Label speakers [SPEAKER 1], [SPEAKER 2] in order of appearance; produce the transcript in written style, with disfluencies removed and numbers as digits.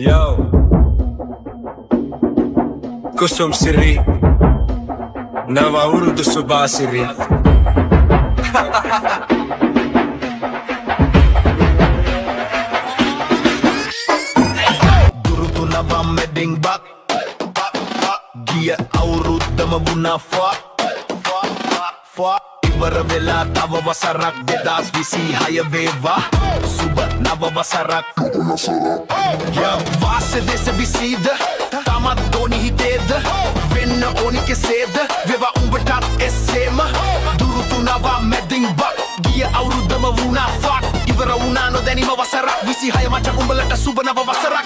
[SPEAKER 1] Yo, kusum sirri, nava urudu subha sirri.
[SPEAKER 2] Durutu nava medding bak Giya awuruddama vuna fa Iwar vela tava wasarak 2026 වේවා සුබ නව වසරක් වාසදෙස විසීද තමත් දෝනි හිතේද වෙන්න ඕනි කෙසේද වේවා උඹටත් එසේම දුරුතු නවා මැදින් බක් ගිය අවුරුද්දම වුණා ෆක් ඉවර වුණා නොදැනීම වසරක් 26 මචං උඹලට සුබ නව වසරක්